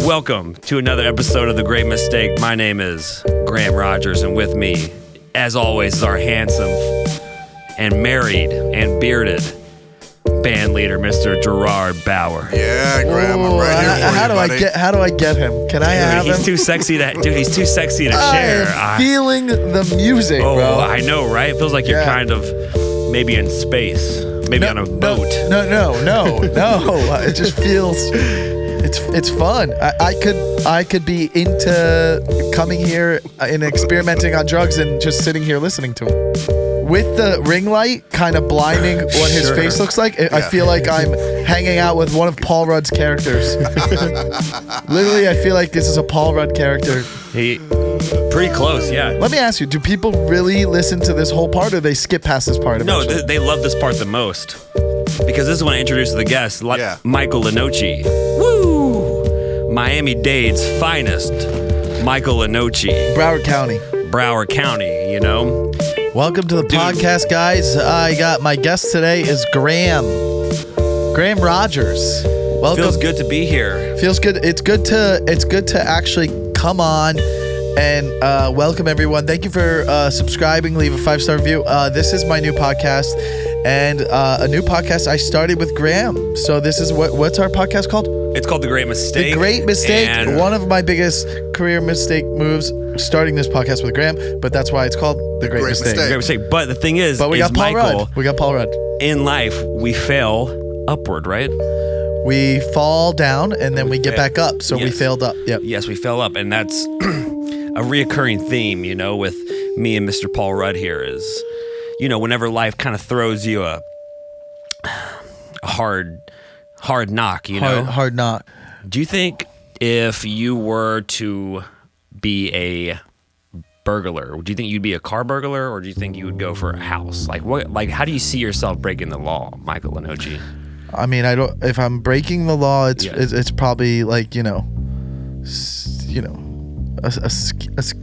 Welcome to another episode of The Great Mistake. My name is Graham Rogers, and with me, as always, is our handsome and married and bearded band leader, Mr. Gerard Bauer. Yeah, Graham, I'm right here for you, buddy. How do I get him? Can I have him? He's too sexy to share. I'm feeling the music, bro. I know, right? It feels like you're kind of maybe in space, maybe on a boat. No. It just feels. It's fun. I could be into coming here and experimenting on drugs and just sitting here listening to him. With the ring light kind of blinding what his face looks like, I feel like I'm hanging out with one of Paul Rudd's characters. Literally, I feel like this is a Paul Rudd character. Pretty close, yeah. Let me ask you, do people really listen to this whole part or they skip past this part? No, they love this part the most. Because this is when I introduce the guest, Michael Lenoci. Woo! Miami-Dade's finest, Michael Lenoci. Broward County, you know? Welcome to the podcast, guys. I got my guest today is Graham Rogers. Welcome. Feels good to be here. Feels good. It's good to actually come on and welcome everyone. Thank you for subscribing. Leave a 5-star review. This is my new podcast and a new podcast I started with Graham. So this is what's our podcast called? It's called The Great Mistake. The Great Mistake. And one of my biggest career mistake moves, starting this podcast with Graham, but that's why it's called The Great Mistake. The Great Mistake. But the thing is, we got Paul Rudd. In life, we fail upward, right? We fall down and then we get back up. So we failed up. Yep. Yes, we fell up. And that's a reoccurring theme, you know, with me and Mr. Paul Rudd here is, you know, whenever life kind of throws you a hard knock, you know? Hard knock. Do you think if you were to be a burglar, do you think you'd be a car burglar or do you think you would go for a house? How do you see yourself breaking the law, Michael Lenoci? I mean, if I'm breaking the law, it's probably like,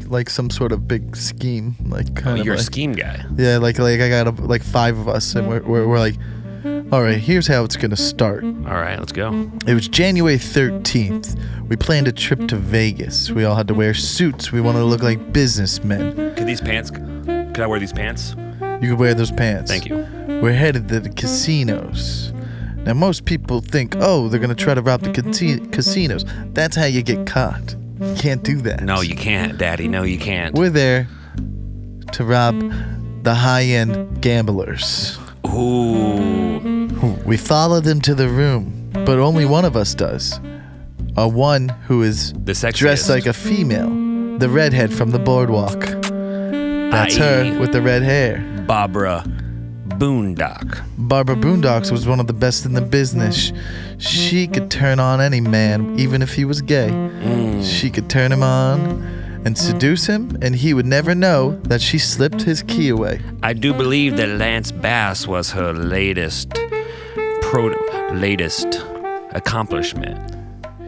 like some sort of big scheme, like kind of. You're a scheme guy. Yeah, like I got 5 of us, and we're like, all right, here's how it's gonna start. All right, let's go. It was January 13th. We planned a trip to Vegas. We all had to wear suits. We wanted to look like businessmen. Could I wear these pants? You could wear those pants. Thank you. We're headed to the casinos. Now, most people think, they're gonna try to rob the casinos. That's how you get caught. You can't do that. No, you can't, Daddy. No, you can't. We're there to rob the high-end gamblers. Ooh. We follow them to the room, but only one of us does. One who is dressed like a female, the redhead from the boardwalk. That's her with the red hair. Barbara Boondock. Barbara Boondocks was one of the best in the business. She could turn on any man, even if he was gay. She could turn him on and seduce him, and he would never know that she slipped his key away. I do believe that Lance Bass was her latest accomplishment.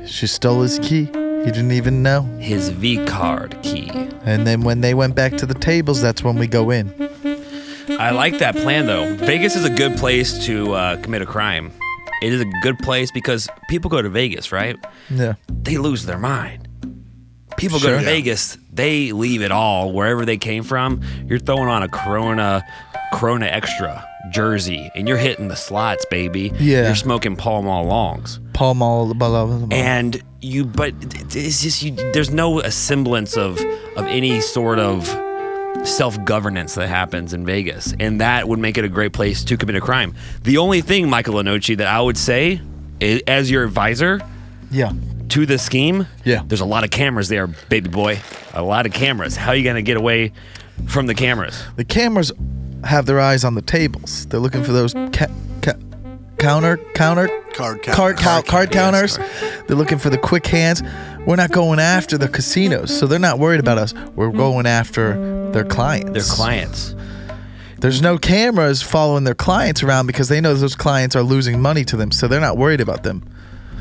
She stole his key. He didn't even know. His V-card key. And then when they went back to the tables, that's when we go in. I like that plan, though. Vegas is a good place to commit a crime. It is a good place because people go to Vegas, right? Yeah. They lose their mind. People go to Vegas, they leave it all wherever they came from. You're throwing on a Corona Extra jersey, and you're hitting the slots, baby. Yeah. You're smoking Pall Mall longs. Pall Mall, blah, blah, blah. And but it's just there's no semblance of any sort of self-governance that happens in Vegas, and that would make it a great place to commit a crime. The only thing, Michael Lenoci, that I would say, as your advisor, to the scheme, there's a lot of cameras there, baby boy. A lot of cameras. How are you gonna get away from the cameras? The cameras have their eyes on the tables. They're looking for those card counters. They're looking for the quick hands. We're not going after the casinos, so they're not worried about us. We're going after their clients. There's no cameras following their clients around because they know those clients are losing money to them, so they're not worried about them.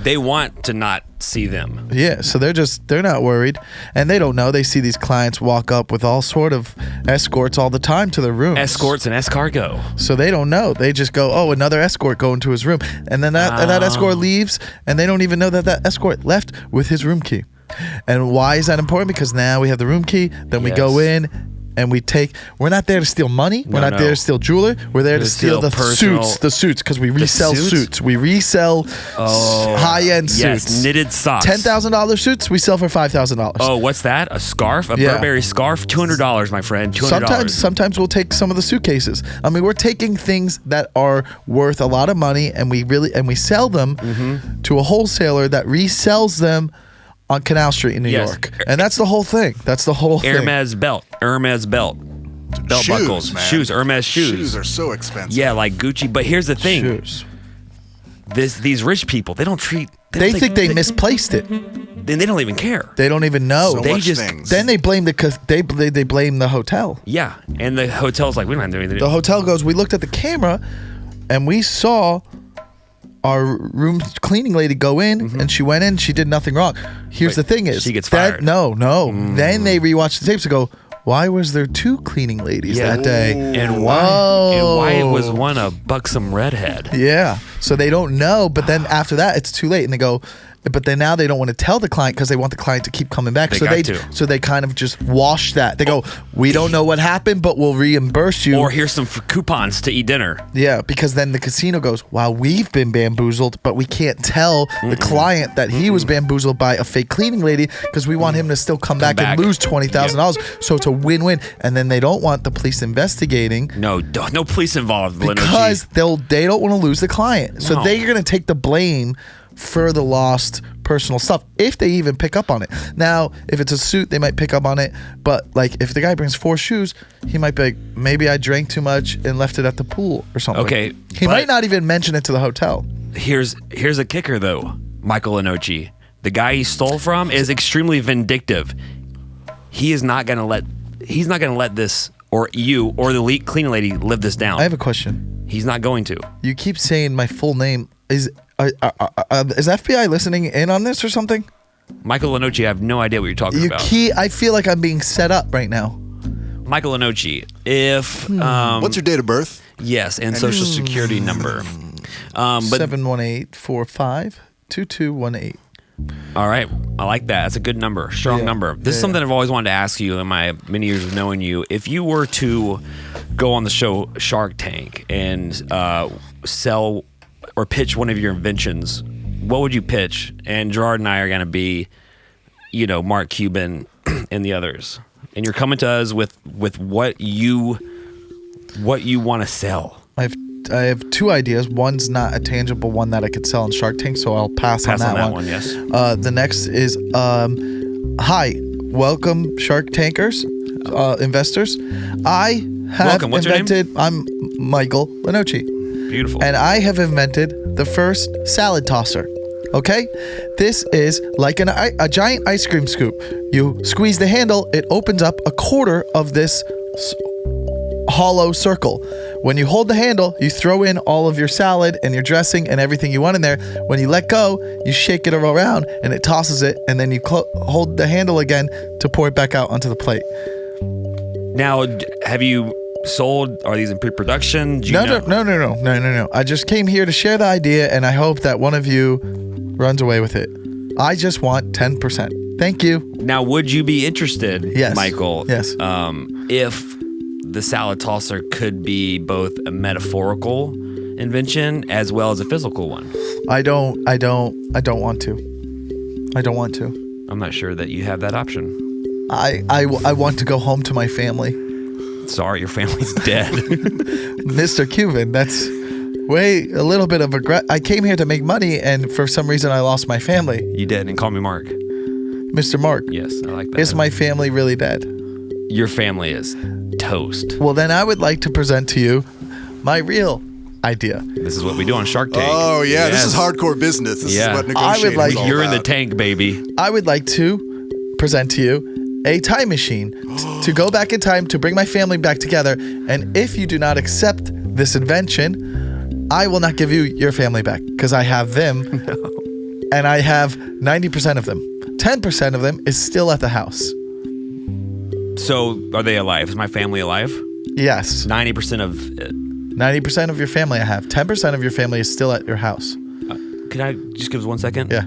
They want to not see them. Yeah, so they're not worried, and they don't know. They see these clients walk up with all sort of escorts all the time to their rooms. Escorts and escargot. So they don't know. They just go, oh, another escort going to his room, and then that escort leaves, and they don't even know that escort left with his room key. And why is that important? Because now we have the room key. Then we go in. And we're not there to steal money. We're not there to steal jewelry. We're there to steal the suits, because we resell suits. We resell high-end suits. Yes, knitted socks. $10,000 suits we sell for $5,000. Oh, what's that? A scarf? A Burberry scarf? $200, my friend. $200. Sometimes we'll take some of the suitcases. I mean, we're taking things that are worth a lot of money, and we sell them to a wholesaler that resells them on Canal Street in New York. And that's the whole thing. Hermes belt. Belt shoes, buckles. Man. Shoes. Hermes shoes. Shoes are so expensive. Yeah, like Gucci. But here's the thing. Shoes. These rich people, they They think they misplaced it. Then they don't even care. They don't even know. So They much just- things. Then they blame they blame the hotel. Yeah. And the hotel's like, we don't have to do anything. The hotel goes, we looked at the camera and we saw our room cleaning lady go in, and she went in, she did nothing wrong. Here's the thing is, she gets fired. No. Then they rewatch the tapes and go, why was there 2 cleaning ladies that day? And why was one a buxom redhead? Yeah. So they don't know, but then after that, it's too late. And they go, but then now they don't want to tell the client because they want the client to keep coming back. So they kind of just wash that. They go, we don't know what happened, but we'll reimburse you. Or here's some coupons to eat dinner. Yeah, because then the casino goes, wow, we've been bamboozled, but we can't tell the client that he was bamboozled by a fake cleaning lady because we want him to still come back and lose $20,000. So it's a win-win. And then they don't want the police investigating. No police involved, Because they don't want to lose the client. So No. they're going to take the blame for the lost personal stuff if they even pick up on it. Now, if it's a suit, they might pick up on it, but like if the guy brings 4 shoes, he might be like, maybe I drank too much and left it at the pool or something. Okay, He might not even mention it to the hotel. Here's a kicker though, Michael Lenoci. The guy he stole from is extremely vindictive. He's not gonna let this or you or the cleaning lady live this down. I have a question. He's not going to. You keep saying my full name. Is FBI listening in on this or something? Michael Lenoci, I have no idea what you're talking about. I feel like I'm being set up right now. Michael Lenoci, if What's your date of birth? yes, and social security number. But 718-45-2218. all right, I like that. That's a good number, strong number. This is something I've always wanted to ask you in my many years of knowing you. If you were to go on the show Shark Tank and sell or pitch one of your inventions, what would you pitch? And Gerard and I are going to be, Mark Cuban and the others. And you're coming to us with what you want to sell. I have 2 ideas. One's not a tangible one that I could sell on Shark Tank, so I'll pass on that one. Yes. The next is, hi, welcome Shark Tankers, investors. I have Welcome. What's your name? I'm Michael Lenoci. Beautiful. And I have invented the first salad tosser. Okay? This is like a giant ice cream scoop. You squeeze the handle, it opens up a quarter of this hollow circle. When you hold the handle, you throw in all of your salad and your dressing and everything you want in there. When you let go, you shake it around and it tosses it, and then you hold the handle again to pour it back out onto the plate. Now, have you sold? Are these in pre-production? No. I just came here to share the idea, and I hope that one of you runs away with it. I just want 10%. Thank you. Now, would you be interested, Yes. Michael? Yes. If the salad tosser could be both a metaphorical invention as well as a physical one? I don't want to. I don't want to. I'm not sure that you have that option. I want to go home to my family. Sorry, your family's dead. Mr. Cuban, that's a little bit of regret. I came here to make money, and for some reason I lost my family. You did, and call me Mark. Mr. Mark. Yes, I like that. Is my family really dead? Your family is toast. Well, then I would like to present to you my real idea. This is what we do on Shark Tank. Oh, yeah. This is Yes. hardcore business. This Yeah. is what I would negotiating like- is all You're in the about. tank, baby. I would like to present to you a time machine to go back in time to bring my family back together. And if you do not accept this invention, I will not give you your family back because I have them and I have 90% of them. 10% of them is still at the house. So are they alive? Is my family alive? Yes. 90% of 90% of your family I have. 10% of your family is still at your house. Can I just give us 1 second? Yeah.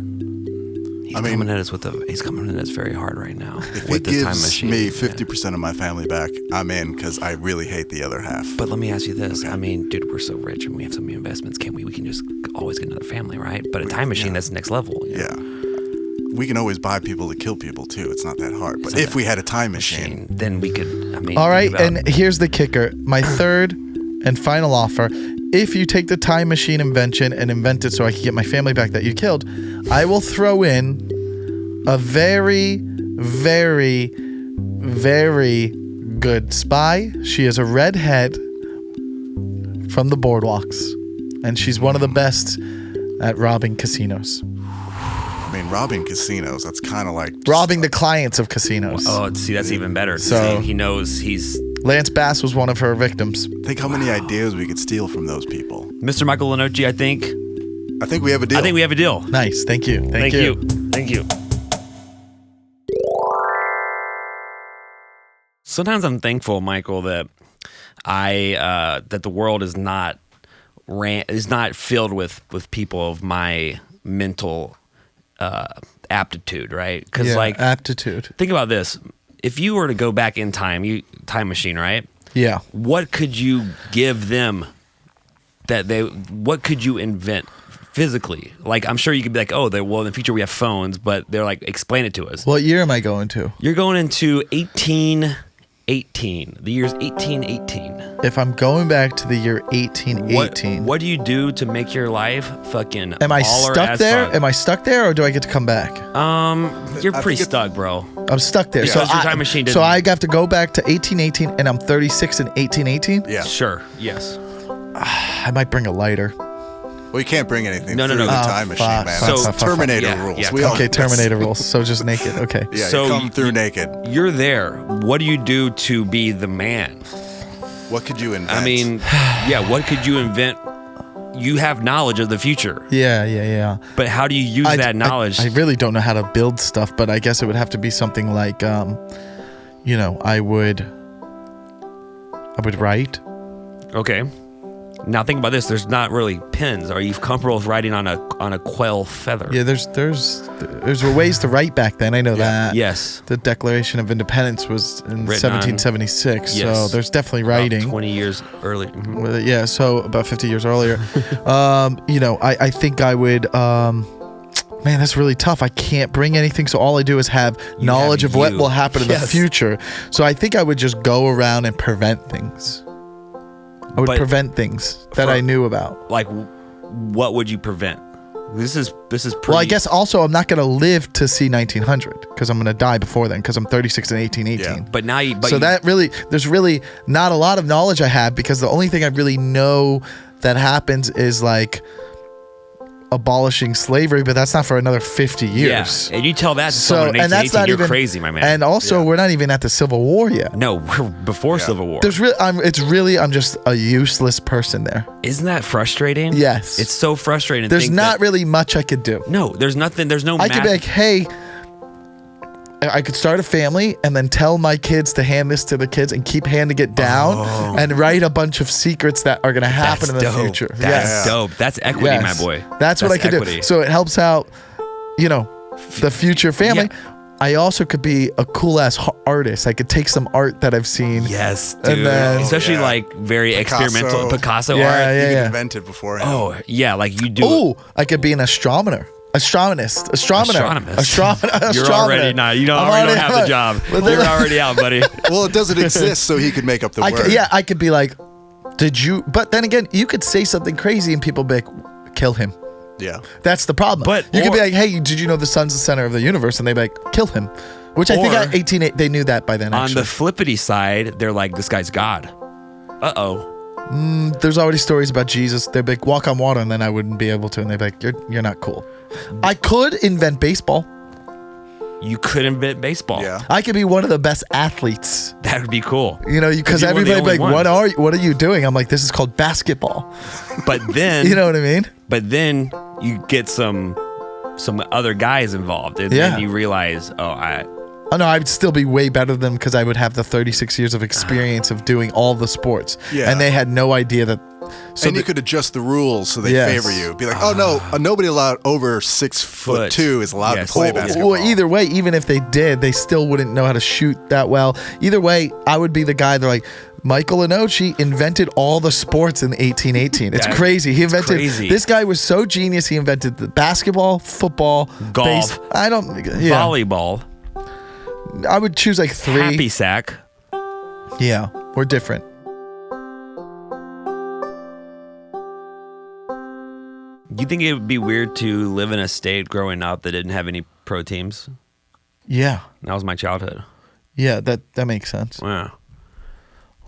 He's coming at us he's coming at us very hard right now If with it this time gives machine. me 50% of my family back, I'm in because I really hate the other half. But let me ask you this. Okay. I mean, dude, we're so rich and we have so many investments. Can't we? We can just always get another family, right? But a time machine, that's the next level. You know? Yeah. We can always buy people to kill people too. It's not that hard. But if we had a time machine, then we could, I mean. All right, think about- and here's the kicker. My third and final offer. If you take the time machine invention and invent it so I can get my family back that you killed, I will throw in a very, very, very good spy. She is a redhead from the boardwalks, and she's one of the best at robbing casinos. I mean, robbing casinos, that's kind of like Robbing the clients of casinos. Oh, see, that's even better. So- See, he knows he's. Lance Bass was one of her victims. Think how many ideas we could steal from those people. Mr. Michael Lenoci, I think we have a deal. we have a deal. Nice. Thank you. Thank you. Thank you. Sometimes I'm thankful, Michael, that that the world is not filled with people of my mental aptitude, right? Because Yeah, like aptitude. think about this: if you were to go back in time, time machine, right? Yeah. What could you give them what could you invent physically? Like, I'm sure you could be like, oh, well, in the future we have phones, but they're like, explain it to us. What year am I going to? You're going into 1818. The year's 1818. If I'm going back to the year 1818, What do you do to make your life fucking am I baller stuck as there? fuck? Am I stuck there, or do I get to come back? You're I pretty think stuck, bro. I'm stuck there. Because your time machine so didn't- I have to go back to 1818, and I'm 36 in 1818. Yeah. Sure. Yes. I might bring a lighter. Well, you can't bring anything No, no, through no. the Oh, time machine, fuck, man. fuck, That's fuck, fuck, Terminator fuck. rules. Yeah, We come all Okay, Terminator rules. So just naked. Okay. Yeah, So you come through naked. You're there. What do you do to be the man? What could you invent? I mean, yeah, what could you invent? You have knowledge of the future, Yeah. but how do you use that knowledge? I really don't know how to build stuff, but I guess it would have to be something like, I would write. Okay. Now think about this. There's not really pens. Are you comfortable with writing on a quail feather? Yeah, there's ways to write back then. I know that. Yes. The Declaration of Independence was in Written on- 1776, so Yes. there's definitely About writing. 20 years early. Mhm. With it, yeah, so about 50 years earlier. I think I would. Man, that's really tough. I can't bring anything, so all I do is have knowledge have of what you. will happen in the Yes. future. So I think I would just go around and prevent things. I would But prevent things that for- I knew about. Like, what would you prevent? This is pretty. Well, I guess also I'm not going to live to see 1900 because I'm going to die before then because I'm 36 in 1818. Yeah. But now you. But So you, there's really not a lot of knowledge I have because the only thing I really know that happens is like abolishing slavery, but that's not for another 50 years. Yeah, and you tell that to So, someone in and that's 1818, not you're even crazy, my man. And also, we're not even at the Civil War yet. no, we're before Civil War. I'm just a useless person there. Isn't that frustrating? Yes. It's so frustrating. to There's think not that- really much I could do. No, there's nothing. There's no. I could be like, hey, I could start a family and then tell my kids to hand this to the kids and keep handing it down and write a bunch of secrets that are going to happen in the dope. future. That's dope. That's equity, Yes. my boy. That's what I could equity. do. So it helps out, the future family. Yeah. I also could be a cool ass artist. I could take some art that I've seen. Yes, And dude. then- Especially yeah. like very experimental Picasso Yeah, art. You yeah. can invent it beforehand. Oh, yeah, like you do. Oh, I could be an astronomer. Astronomer. You're already not. You don't have the job. You're already out, buddy. Well, it doesn't exist, so he could make up the word. I could be like, did you? But then again, you could say something crazy and people be like, kill him. Yeah. That's the problem. But- you could be or- like, hey, did you know the sun's the center of the universe? And they'd be like, kill him. Which I think Or- at 18, they knew that by then. On Actually, the flippity side, they're like, this guy's God. Uh-oh. there's already stories about Jesus. They'd be like, walk on water, and then I wouldn't be able to. And they'd be like, you're not cool. I could invent baseball. You could invent baseball. Yeah. I could be one of the best athletes. That would be cool. Because you're one of the everybody be like, only what are you doing? I'm like, this is called basketball. But then, You know what I mean? but then you get some some other guys involved, and Yeah. then you realize, Oh no, I'd still be way better than them because I would have the 36 years of experience of doing all the sports. Yeah. And they had no idea that. So and you could adjust the rules so they Yes. favor you. Be like, oh no, nobody allowed over 6'2" is allowed Yes. to play Or- basketball. Well, either way, even if they did, they still wouldn't know how to shoot that well. Either way, I would be the guy. They're like, Michael Lenoci invented all the sports in 1818. It's Yeah, crazy. He it's invented. crazy. This guy was so genius. He invented the basketball, football, Golf. I don't. Yeah. volleyball, I would choose like 3. happy sack. Yeah, we're different. Do you think it would be weird to live in a state growing up that didn't have any pro teams? Yeah, That was my childhood. yeah. That makes sense. Wow.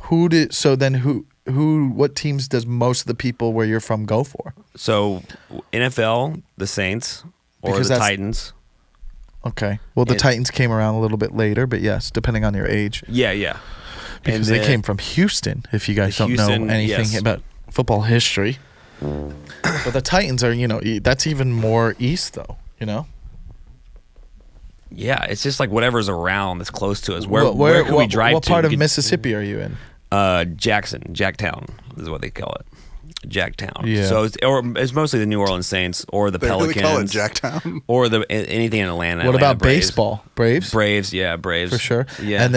Who did? So then, who? What teams does most of the people where you're from go for? So NFL, the Saints, or Because the that's- Titans. Okay. Well, the And- Titans came around a little bit later, but yes, depending on your age, Yeah, yeah. because they came from Houston. If you guys don't Houston, know anything yes. about football history, but the Titans are, that's even more east, though. Yeah, it's just like whatever's around that's close to us. Where can we drive what to? part of We could- Mississippi are you in? Jacktown is what they call it. Jacktown. Yeah. So it's mostly the New Orleans Saints or the They Pelicans. really call it Jacktown. Or anything in Atlanta. What Atlanta about Braves. baseball? Braves? Braves, yeah, Braves. For sure. Yeah. And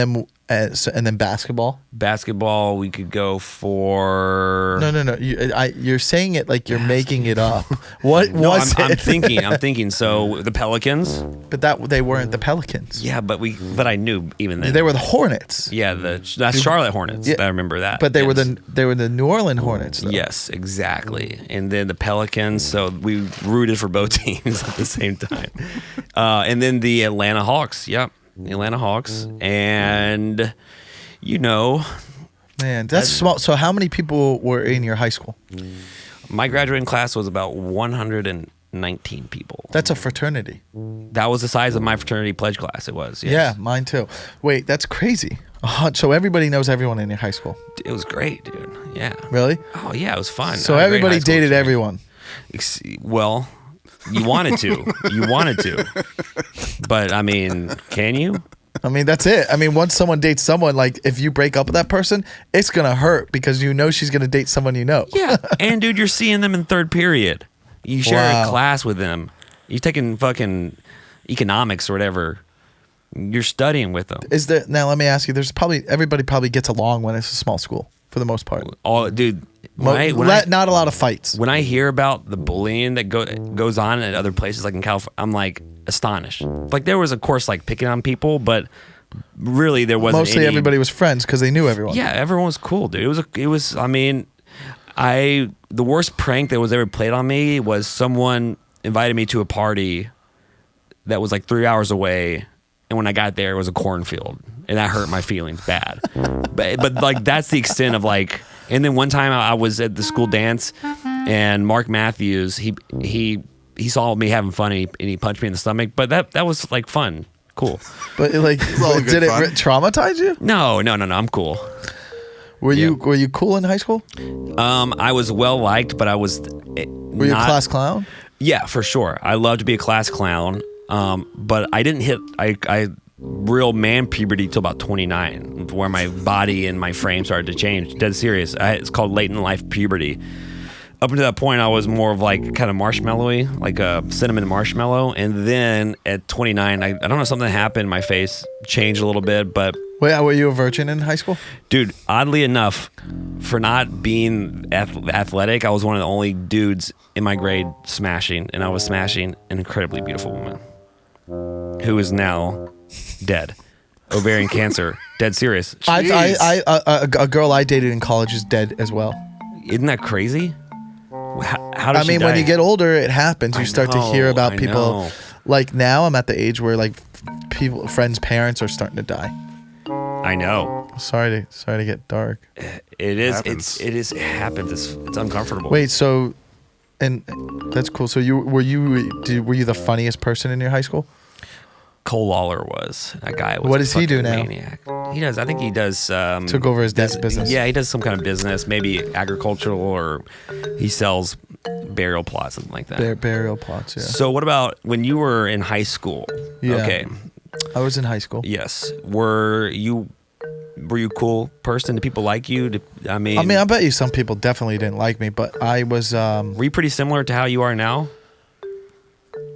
then basketball? Basketball, we could go for. No. You're saying it like you're making it up. What No, was I'm it? thinking. So the Pelicans. But they weren't the Pelicans. Yeah, but I knew even then. They were the Hornets. Yeah, that's Charlotte Hornets. Yeah. I remember that. But they were Yes. the New Orleans Hornets. Though. Yes, exactly. And then the Pelicans. So we rooted for both teams at the same time. And then the Atlanta Hawks. Yep, the Atlanta Hawks. And Man, that's small. So how many people were in your high school? my graduating class was about 119 people. That's a fraternity. That was the size of my fraternity pledge class. It was. Yes. Yeah, mine too. Wait, that's crazy. So everybody knows everyone in your high school. It was great, dude. Yeah. Really? Oh yeah, it was fun. So I had a great everybody high school dated experience. everyone. Well, you wanted to. But I mean, can you? I mean, that's it. I mean, once someone dates someone, like if you break up with that person, it's gonna hurt because she's gonna date someone you know. Yeah. And dude, you're seeing them in third period. You share Wow. a class with them. You're taking fucking economics or whatever. You're studying with them. Is there now? Let me ask you. Everybody probably gets along when it's a small school for the most part. Dude. Not a lot of fights. When I hear about the bullying that goes on at other places, like in California, I'm like astonished. Like there was, of course, like picking on people, but really there wasn't. Mostly everybody was friends because they knew everyone. Yeah, everyone was cool, dude. It was. I mean, the worst prank that was ever played on me was someone invited me to a party that was like 3 hours away, and when I got there, it was a cornfield, and that hurt my feelings bad. But like that's the extent of like. And then one time I was at the school dance, and Mark Matthews he saw me having fun and he punched me in the stomach. But that was like fun, cool. But like, all in did good it fun. traumatize you? No, I'm cool. Were you cool in high school? I was well liked, but I was. Were you a class clown? Yeah, for sure. I love to be a class clown, but I didn't hit I real man puberty till about 29, where my body and my frame started to change. Dead serious. It's called latent life puberty. Up until that point, I was more of like kind of marshmallowy, like a cinnamon marshmallow. And then at 29, I don't know, something happened. My face changed a little bit, but Wait, were you a virgin in high school? dude, oddly enough, for not being athletic, I was one of the only dudes in my grade smashing, and I was smashing an incredibly beautiful woman who is now dead. Ovarian cancer. Dead serious. A girl I dated in college is dead as well. Isn't that crazy? How did I she mean, die? when you get older, it happens. You I start to know, hear about I people. know. Like now, I'm at the age where like friends' parents are starting to die. I know. Sorry to get dark. It is. Happens. It happens. It's uncomfortable. Wait, so, and that's cool. So were you the funniest person in your high school? Cole Lawler was that guy. Was What a does he do fucking now? Maniac. He does. I think he does. Took over his dad's business. Yeah, he does some kind of business, maybe agricultural, or he sells burial plot, something like that. Burial plots. Yeah. So what about when you were in high school? Yeah. Okay. I was in high school. Yes. Were you a cool person? Did people like you? I mean, I bet you some people definitely didn't like me, but I was. Were you pretty similar to how you are now?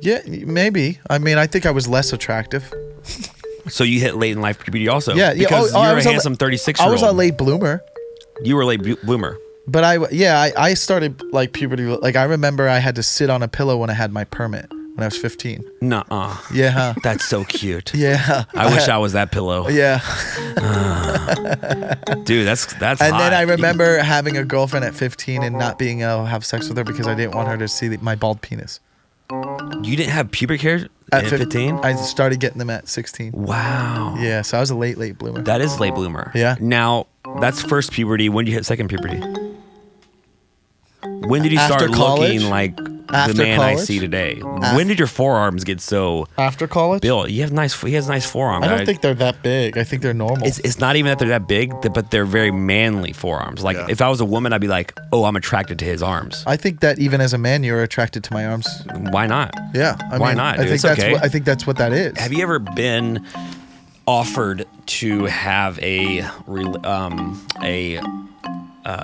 Yeah, maybe. I mean, I think I was less attractive. So you hit late in life puberty also? Yeah, yeah. Because Oh, you're I a was handsome 36-year-old. I was a late bloomer. You were a late bloomer. But I started like puberty. Like I remember I had to sit on a pillow when I had my permit when I was 15. Nuh-uh. Yeah. That's so cute. Yeah. I wish I was that pillow. Yeah. Dude, that's And hot. then I remember having a girlfriend at 15 and not being able to have sex with her because I didn't want her to see my bald penis. You didn't have pubic hair At at 15? I started getting them at 16. Wow. Yeah, so I was a late bloomer. That is late bloomer. Yeah. Now, that's first puberty. When did you hit second puberty? When did you start After college? looking like the After man I college? see today? When did your forearms get so After college? built? He has nice forearms. I don't think they're that big. I think they're normal. It's not even that they're that big, but they're very manly forearms. Like Yeah. if I was a woman, I'd be like, oh, I'm attracted to his arms. I think that even as a man, you're attracted to my arms. Why not? Yeah. Why not, I dude? think It's that's okay. I think that's what that is. Have you ever been offered to have a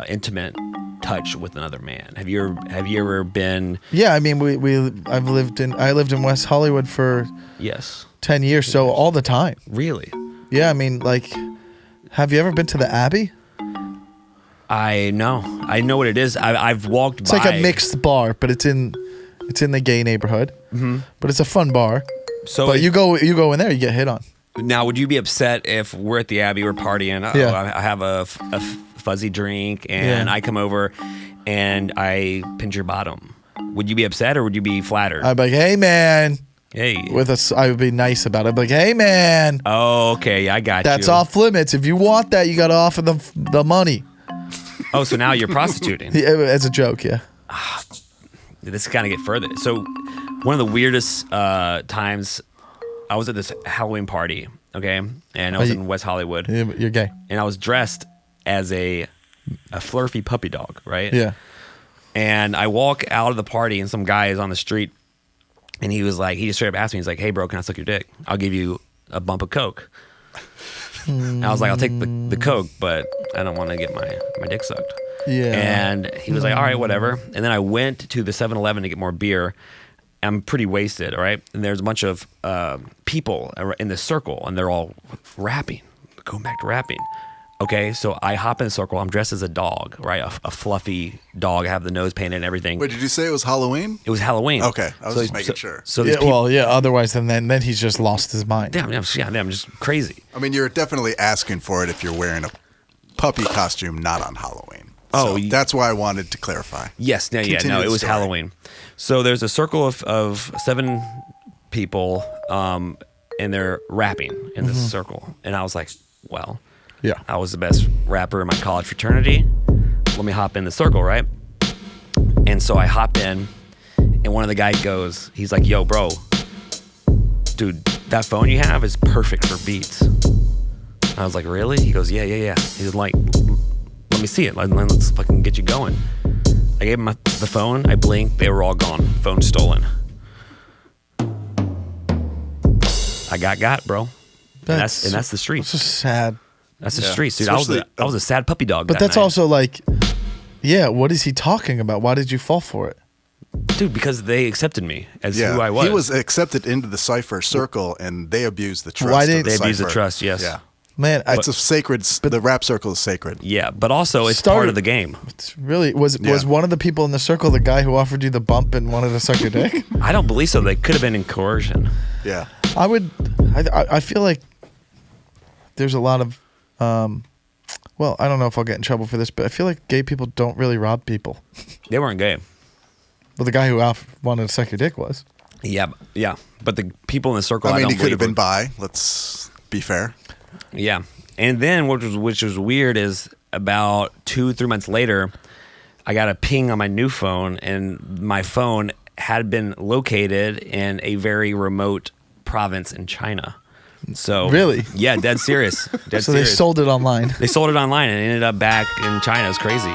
intimate touch with another man? Have you ever been? Yeah, I mean, I lived in West Hollywood for Yes. 10 years, so all the time. Really? Yeah, I mean, like, have you ever been to the Abbey? I know what it is. I've walked It's by. like a mixed bar, but it's in the gay neighborhood. Mm-hmm. But it's a fun bar. So But if- you go in there, you get hit on. now, would you be upset if we're at the Abbey, we're partying? Yeah. I have a fuzzy drink, and Yeah. I come over, and I pinch your bottom. Would you be upset, or would you be flattered? I'd be like, hey man, Hey. I would be nice about it. I'd be like, hey man, Oh, okay, I got that's you. off limits. If you want that, you got to offer the money. Oh, so now you're prostituting. Yeah, as a joke, yeah. This kind of get further. So, one of the weirdest times, I was at this Halloween party, okay, and I was in West Hollywood, You're gay. and I was dressed as a flurfy puppy dog, right? Yeah. And I walk out of the party, and some guy is on the street, and he just straight up asked me, he's like, "Hey, bro, can I suck your dick? I'll give you a bump of coke." And I was like, "I'll take the coke, but I don't want to get my dick sucked." Yeah. And he was like, "All right, whatever." And then I went to the 7-Eleven to get more beer. I'm pretty wasted, all right? And there's a bunch of people in this circle, and they're all rapping, going back to rapping. Okay, so I hop in the circle. I'm dressed as a dog, right? A fluffy dog. I have the nose painted and everything. Wait, did you say it was Halloween? It was Halloween. Okay, I was just making sure. So these Yeah, people, well, yeah. Otherwise, then he's just lost his mind. I'm just crazy. I mean, you're definitely asking for it if you're wearing a puppy costume not on Halloween. Oh, So that's why I wanted to clarify. Yes, no, Continue it the was story. Halloween. So there's a circle of 7 people, and they're rapping in this circle. And I was like, well, Yeah. I was the best rapper in my college fraternity. Let me hop in the circle, right? And so I hop in, and one of the guys goes, he's like, "Yo, bro, dude, that phone you have is perfect for beats." I was like, "Really?" He goes, yeah. He's like, "Let me see it. Let's fucking get you going." I gave him the phone. I blinked. They were all gone. Phone stolen. I got, bro. And that's the It's streets. just sad. That's the Yeah. streets, dude. Especially- I was a sad puppy dog. But that that's night. also like, yeah, what is he talking about? Why did you fall for it? dude, because they accepted me as Yeah, who I was. he was accepted into the cipher circle, and they abused the trust. Why of did- the They abused the cipher. trust, yes. Yeah, Man, it's a sacred. The rap circle is sacred. Yeah, but also it's Started- part of the game. it's really was Yeah. one of the people in the circle the guy who offered you the bump and wanted to suck your dick? I don't believe so. They could have been in coercion. Yeah, I feel like there's a lot of well, I don't know if I'll get in trouble for this, but I feel like gay people don't really rob people. They weren't gay. Well, the guy who wanted to suck your dick was. Yeah. But the people in the circle, I mean, don't he could have believe been were- bi. Let's be fair. Yeah, and then which was weird is about 2-3 months later, I got a ping on my new phone, and my phone had been located in a very remote province in China. So Really? yeah, dead serious. Dead So serious. they sold it online. They sold it online and it ended up back in China. It was crazy.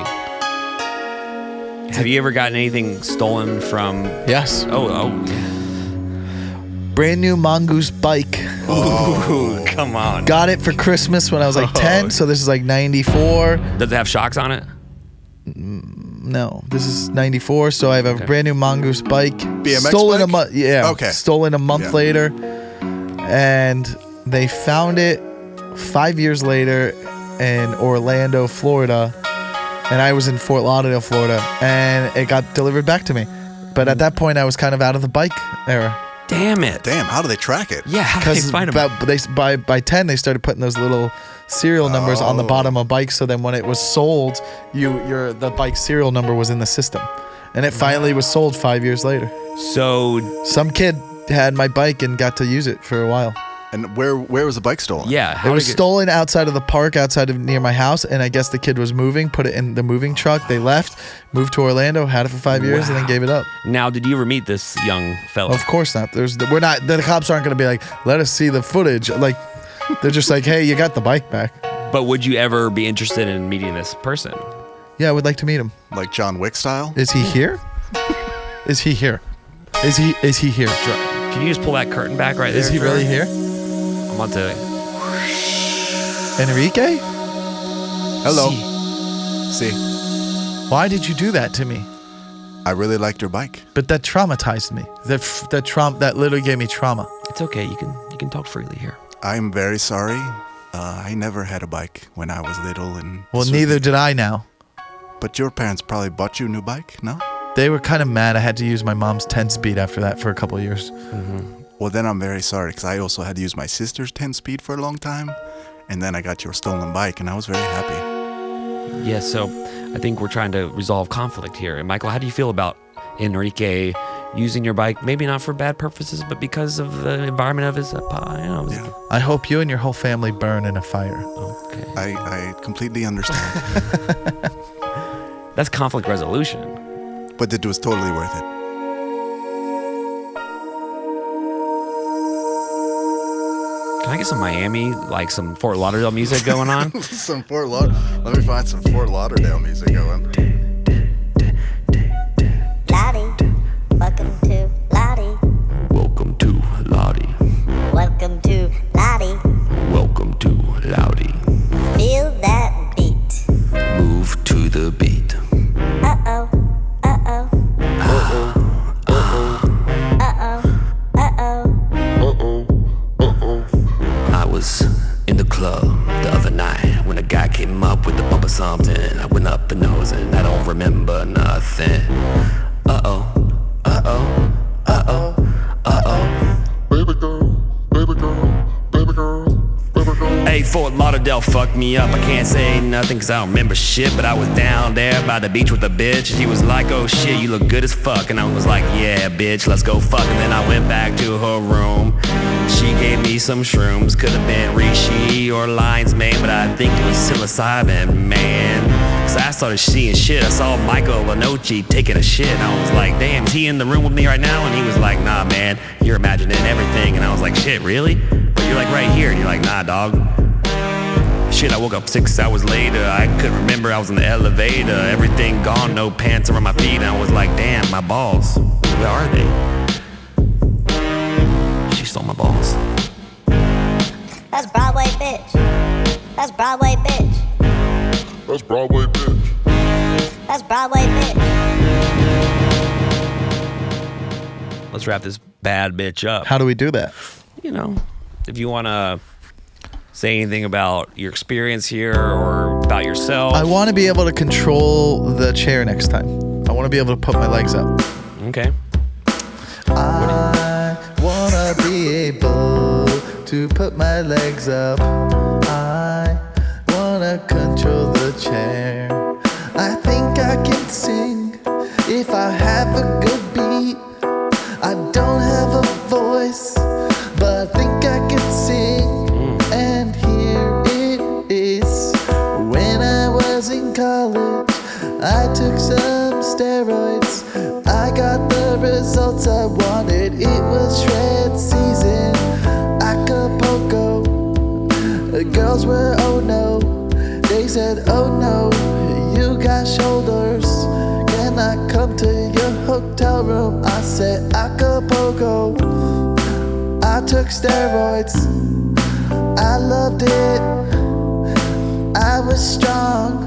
Have you ever gotten anything stolen from? Yes. Oh, yeah. Brand new Mongoose bike. Ooh, come on. Got it for Christmas when I was like 10. So this is like 94. Does it have shocks on it? No, this is 94. So I have a brand new Mongoose bike. BMX stolen bike? a month. Yeah. Okay. Stolen a month later, and they found it 5 years later in Orlando, Florida, and I was in Fort Lauderdale, Florida, and it got delivered back to me. But at that point, I was kind of out of the bike era. Damn it. Damn, how do they track it? Yeah, how do they find them? By 10 they started putting those little serial numbers on the bottom of bikes, so then when it was sold, the bike serial number was in the system, and it finally was sold 5 years later. So Some kid had my bike and got to use it for a while. And where was the bike stolen? yeah, It was stolen outside of the park, outside of near my house, and I guess the kid was moving, put it in the moving truck. They left, moved to Orlando, had it for 5 years, and then gave it up. Now, did you ever meet this young fella? Of course not. We're not. The cops aren't going to be like, let us see the footage. Like, they're just like, hey, you got the bike back. But would you ever be interested in meeting this person? Yeah, I would like to meet him. Like John Wick style? Is he here? Is he here? Is he here? Can you just pull that curtain back right there? Is he really here? I'm on to Enrique? Hello. See, Why did you do that to me? I really liked your bike. But that traumatized me. That literally gave me trauma. It's okay. You can talk freely here. I'm very sorry. I never had a bike when I was little. Well, neither did I now. But your parents probably bought you a new bike, no? They were kind of mad. I had to use my mom's 10-speed after that for a couple of years. Well, then I'm very sorry because I also had to use my sister's 10-speed for a long time. And then I got your stolen bike and I was very happy. Yeah, so I think we're trying to resolve conflict here. And Michael, how do you feel about Enrique using your bike, maybe not for bad purposes, but because of the environment of his Yeah. I hope you and your whole family burn in a fire. Okay. I completely understand. That's conflict resolution. But it was totally worth it. Can I get some Miami, like some Fort Lauderdale music going on? Some Fort Lauderdale. Let me find some Fort Lauderdale music going. Lottie, welcome to Lottie. Welcome to Lottie. Welcome to Lottie. Welcome to Loudy. Feel that beat. Move to the beat. Uh-oh, uh-oh. Uh-oh, uh-oh. I was in the club the other night when a guy came up with the bump of something. I went up the nose and I don't remember nothing. Uh-oh, uh-oh, uh-oh, uh-oh. Baby girl, baby girl, baby girl, baby girl. Hey, Fort Lauderdale fucked me up. I can't say nothing cause I don't remember shit, but I was down there by the beach with a bitch. She was like, oh shit, you look good as fuck. And I was like, yeah, bitch, let's go fuck. And then I went back to her room. She gave me some shrooms. Could have been reishi or lion's mane, but I think it was psilocybin, man. Cause I started seeing shit. I saw Michael Lenoci taking a shit. And I was like, damn, is he in the room with me right now? And he was like, nah, man, you're imagining everything. And I was like, shit, really? But you're like right here. And you're like, nah, dog. Shit, I woke up 6 hours later. I couldn't remember I was in the elevator. Everything gone, no pants around my feet. And I was like, damn, my balls. Where are they? She stole my balls. That's Broadway, bitch. That's Broadway, bitch. That's Broadway, bitch. That's Broadway, bitch. Let's wrap this bad bitch up. How do we do that? You know, if you want to say anything about your experience here or about yourself. I want to be able to control the chair next time. I want to be able to put my legs up. Okay. I want to be able to put my legs up. I want to control the chair. I think I can sing if I have a good beat. I don't have a voice, but I think I can sing. And here it is. When I was in college, I took some steroids. I got the results I wanted. It was shred season. Acapulco. The girls were oh no. They said oh no. You got shoulders. Can I hotel room. I said Acapulco. I took steroids. I loved it. I was strong,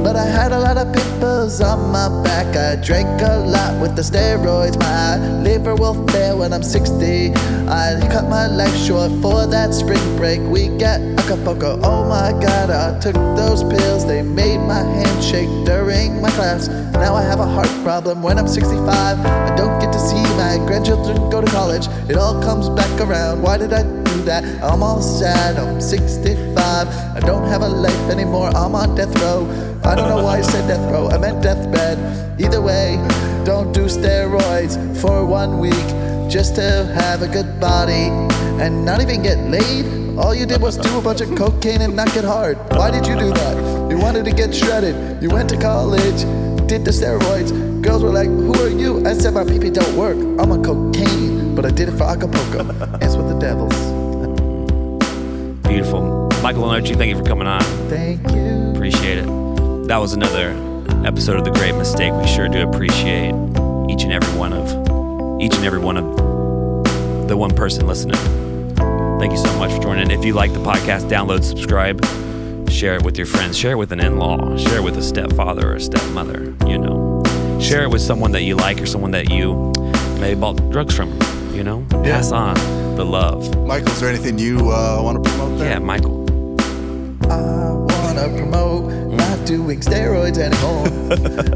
but I had a lot of pimples on my back. I drank a lot with the steroids. My liver will fail when I'm 60. I cut my life short for that spring break week at Acapulco. Oh my God, I took those pills. They made my hand shake during my class. Now I have a heart problem when I'm 65. I don't get to see my grandchildren go to college. It all comes back around. Why did I do that? I'm all sad. I'm 65. I don't have a life anymore. I'm on death row. I don't know why I said death row. I meant deathbed. Either way, don't do steroids for 1 week just to have a good body and not even get laid. All you did was do a bunch of cocaine and not get hard. Why did you do that? You wanted to get shredded. You went to college, did the steroids. Girls were like, who are you? I said my pee-pee don't work. I'm on cocaine, but I did it for Acapulco. It's with the devils. Beautiful. Michael Lenoci, thank you for coming on. Thank you. Appreciate it. That was another episode of The Great Mistake. We sure do appreciate each and every one of the one person listening. Thank you so much for joining. If you like the podcast, download, subscribe, share it with your friends, share it with an in-law, share it with a stepfather or a stepmother, you know. Share it with someone that you like or someone that you maybe bought drugs from, you know. Pass on the love. Michael, is there anything you want to promote there? Yeah, Michael. I wanna promote not doing steroids anymore.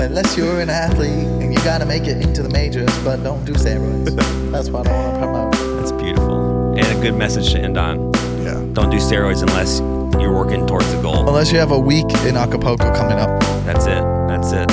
Unless you're an athlete and you gotta make it into the majors, but don't do steroids. That's what I wanna promote. That's beautiful. And a good message to end on. Yeah. Don't do steroids unless you're working towards a goal. Unless you have a week in Acapulco coming up. That's it. That's it.